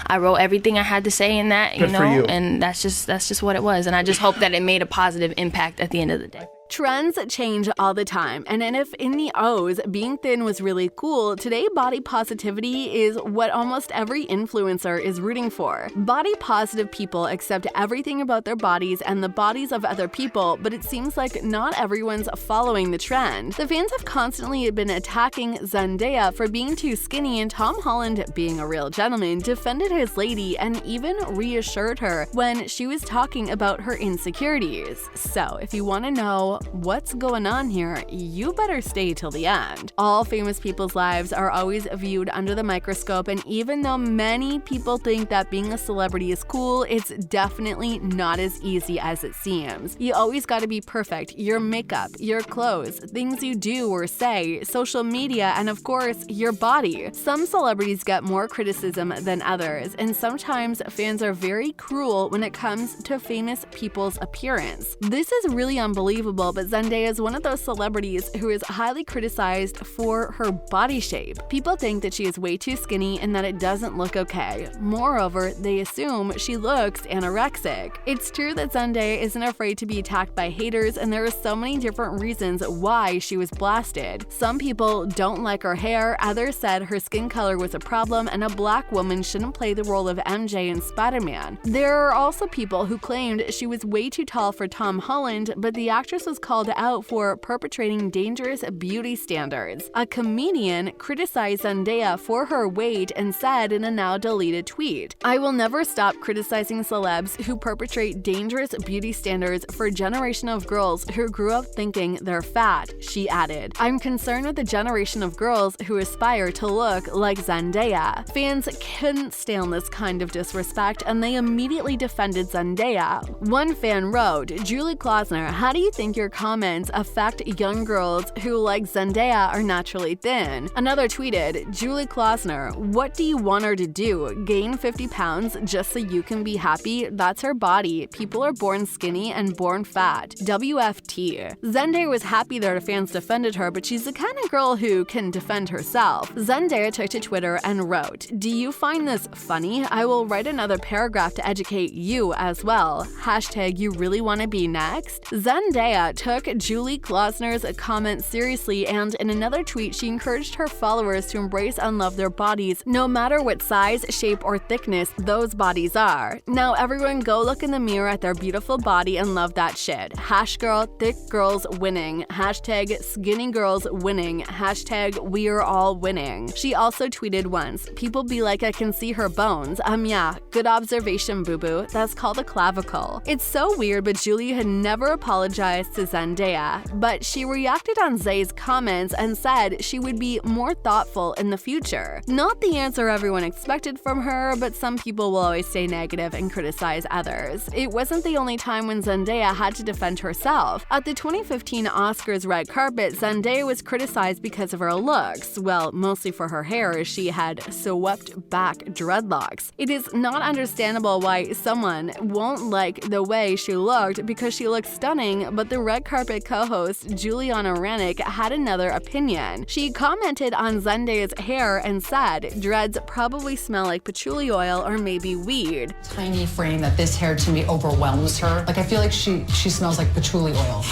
I wrote everything I had to say in that, Good for you. and that's just what it was. And I just hope that it made a positive impact at the end of the day. Trends change all the time, and if in the O's being thin was really cool, today body positivity is what almost every influencer is rooting for. Body positive people accept everything about their bodies and the bodies of other people, but it seems like not everyone's following the trend. The fans have constantly been attacking Zendaya for being too skinny, and Tom Holland, being a real gentleman, defended his lady and even reassured her when she was talking about her insecurities. So if you want to know what's going on here, you better stay till the end. All famous people's lives are always viewed under the microscope, and even though many people think that being a celebrity is cool, it's definitely not as easy as it seems. You always gotta be perfect. Your makeup, your clothes, things you do or say, social media, and of course, your body. Some celebrities get more criticism than others, and sometimes fans are very cruel when it comes to famous people's appearance. This is really unbelievable, but Zendaya is one of those celebrities who is highly criticized for her body shape. People think that she is way too skinny and that it doesn't look okay. Moreover, they assume she looks anorexic. It's true that Zendaya isn't afraid to be attacked by haters, and there are so many different reasons why she was blasted. Some people don't like her hair, others said her skin color was a problem and a black woman shouldn't play the role of MJ in Spider-Man. There are also people who claimed she was way too tall for Tom Holland, but the actress was called out for perpetrating dangerous beauty standards. A comedian criticized Zendaya for her weight and said in a now deleted tweet, "I will never stop criticizing celebs who perpetrate dangerous beauty standards for a generation of girls who grew up thinking they're fat," she added. "I'm concerned with the generation of girls who aspire to look like Zendaya." Fans couldn't stand this kind of disrespect, and they immediately defended Zendaya. One fan wrote, "Julie Klausner, how do you think your comments affect young girls who, like Zendaya, are naturally thin?" Another tweeted, "Julie Klausner, what do you want her to do? Gain 50 pounds just so you can be happy? That's her body. People are born skinny and born fat. WFT." Zendaya was happy that her fans defended her, but she's the kind of girl who can defend herself. Zendaya took to Twitter and wrote, "Do you find this funny? I will write another paragraph to educate you as well. Hashtag you really want to be next?" Zendaya took Julie Klausner's comment seriously, and in another tweet she encouraged her followers to embrace and love their bodies no matter what size, shape, or thickness those bodies are. Now everyone go look in the mirror at their beautiful body and love that shit. Hash girl, thick girls winning. Hashtag skinny girls winning. Hashtag we're all winning. She also tweeted once, "People be like, I can see her bones. Yeah, good observation, boo-boo. That's called a clavicle." It's so weird, but Julie had never apologized to Zendaya, but she reacted on Zay's comments and said she would be more thoughtful in the future. Not the answer everyone expected from her, but some people will always stay negative and criticize others. It wasn't the only time when Zendaya had to defend herself. At the 2015 Oscars red carpet, Zendaya was criticized because of her looks, well, mostly for her hair as she had swept back dreadlocks. It is not understandable why someone won't like the way she looked because she looked stunning, but the red carpet co-host Juliana Rancic had another opinion. She commented on Zendaya's hair and said, "Dreads probably smell like patchouli oil or maybe weed." Tiny frame that this hair to me overwhelms her. Like I feel like she smells like patchouli oil.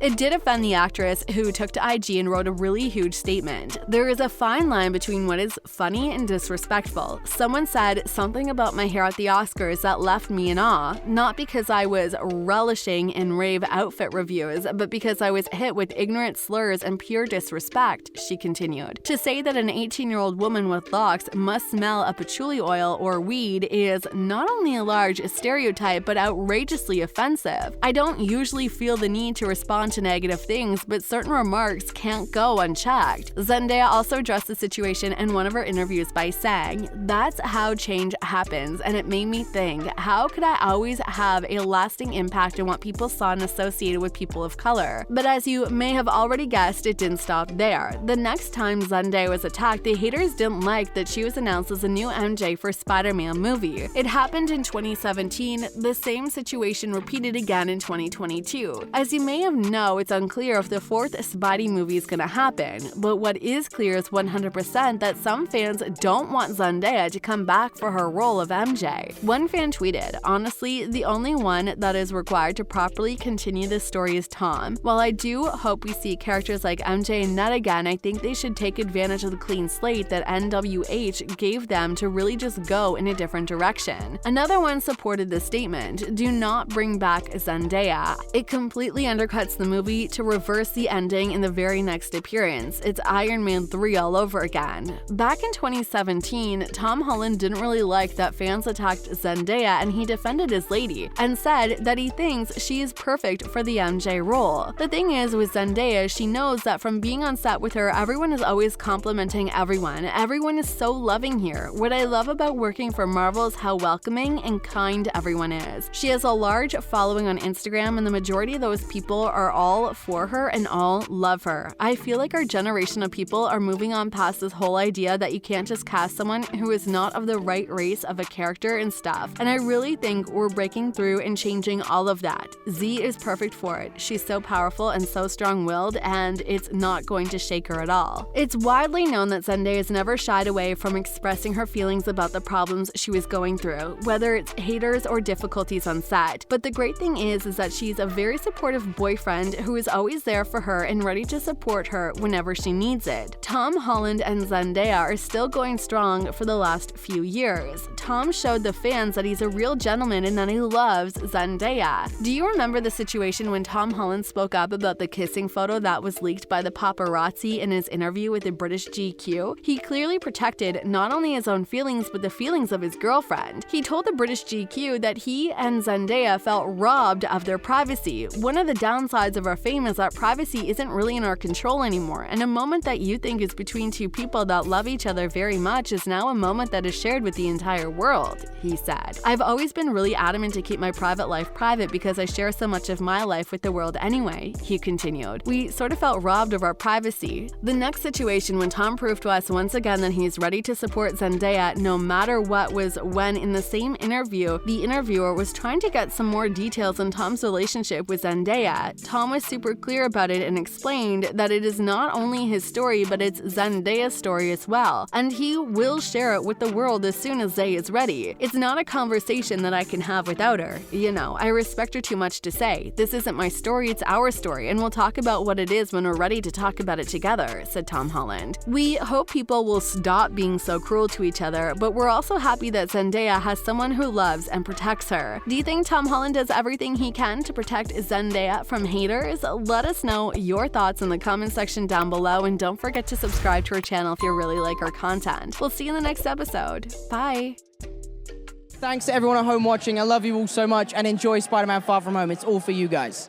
It did offend the actress, who took to IG and wrote a really huge statement. "There is a fine line between what is funny and disrespectful. Someone said something about my hair at the Oscars that left me in awe, not because I was relishing in rave outfit reviews, but because I was hit with ignorant slurs and pure disrespect," she continued. To say that an 18-year-old woman with locks must smell of patchouli oil or weed is not only a large stereotype, but outrageously offensive. I don't usually feel the need to respond to negative things, but certain remarks can't go unchecked. Zendaya also addressed the situation in one of her interviews by saying, "That's how change happens, and it made me think, how could I always have a lasting impact on what people saw and associated with people of color?" But as you may have already guessed, it didn't stop there. The next time Zendaya was attacked, the haters didn't like that she was announced as a new MJ for Spider-Man movie. It happened in 2017, the same situation repeated again in 2022. As you may have noticed, know, it's unclear if the fourth Spidey movie is gonna happen, but what is clear is 100% that some fans don't want Zendaya to come back for her role of MJ. One fan tweeted, "Honestly, the only one that is required to properly continue this story is Tom. While I do hope we see characters like MJ and Ned again, I think they should take advantage of the clean slate that NWH gave them to really just go in a different direction." Another one supported this statement, "Do not bring back Zendaya. It completely undercuts the movie to reverse the ending in the very next appearance. It's Iron Man 3 all over again." Back in 2017, Tom Holland didn't really like that fans attacked Zendaya, and he defended his lady and said that he thinks she is perfect for the MJ role. The thing is, with Zendaya, she knows that from being on set with her, everyone is always complimenting everyone. Everyone is so loving here. What I love about working for Marvel is how welcoming and kind everyone is. She has a large following on Instagram, and the majority of those people are all for her and all love her. I feel like our generation of people are moving on past this whole idea that you can't just cast someone who is not of the right race of a character and stuff, and I really think we're breaking through and changing all of that. Z is perfect for it. She's so powerful and so strong-willed, and it's not going to shake her at all. It's widely known that Zendaya has never shied away from expressing her feelings about the problems she was going through, whether it's haters or difficulties on set. But the great thing is that she's a very supportive boyfriend who is always there for her and ready to support her whenever she needs it. Tom Holland and Zendaya are still going strong for the last few years. Tom showed the fans that he's a real gentleman and that he loves Zendaya. Do you remember the situation when Tom Holland spoke up about the kissing photo that was leaked by the paparazzi in his interview with the British GQ? He clearly protected not only his own feelings but the feelings of his girlfriend. He told the British GQ that he and Zendaya felt robbed of their privacy. One of the downsides of our fame is that privacy isn't really in our control anymore, and a moment that you think is between two people that love each other very much is now a moment that is shared with the entire world, he said. "I've always been really adamant to keep my private life private because I share so much of my life with the world anyway," he continued. "We sort of felt robbed of our privacy." The next situation when Tom proved to us once again that he's ready to support Zendaya no matter what was when, in the same interview, the interviewer was trying to get some more details on Tom's relationship with Zendaya. Tom was super clear about it and explained that it is not only his story but it's Zendaya's story as well, and he will share it with the world as soon as Zay is ready. "It's not a conversation that I can have without her. You know, I respect her too much to say. This isn't my story, it's our story, and we'll talk about what it is when we're ready to talk about it together," said Tom Holland. "We hope people will stop being so cruel to each other, but we're also happy that Zendaya has someone who loves and protects her." Do you think Tom Holland does everything he can to protect Zendaya from haters? Let us know your thoughts in the comment section down below, and don't forget to subscribe to our channel if you really like our content. We'll see you in the next episode. Bye! Thanks to everyone at home watching. I love you all so much and enjoy Spider-Man Far From Home. It's all for you guys.